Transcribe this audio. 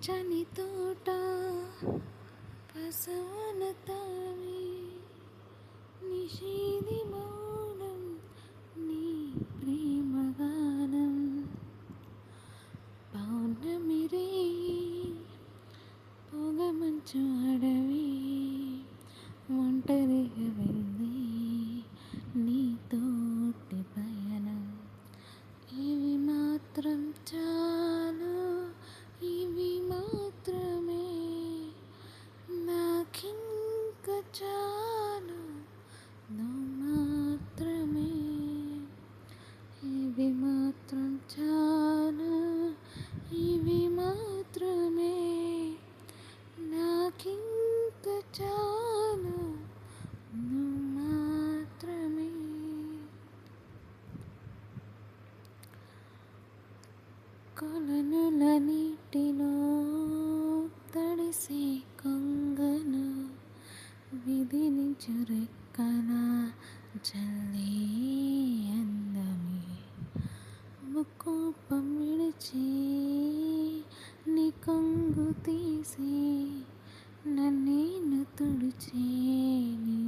పచ్చని తోట పసవన తావి నిషేధి మౌనం నీ ప్రేమగానం పౌర్ణమి రేయి పొగమంచు అడవి ఒంటరిగా వెళ్ళి నీతోటి పయనం ఇవి మాత్రం చాలు ఇవి మాత్రమే నాకింక చాలు నువ్వు మాత్రమే ఇవి మాత్రం చాలు ఇవి మాత్రమే నాకింక చాలు నువ్వు మాత్రమే. కొలనుల నీటిలో తడిసే కొంగన విధినించు రెక్కల జల్లే అందమే ముకోపం విడిచి నీ కొంగు తీసి నన్నేను తుడిచే నీ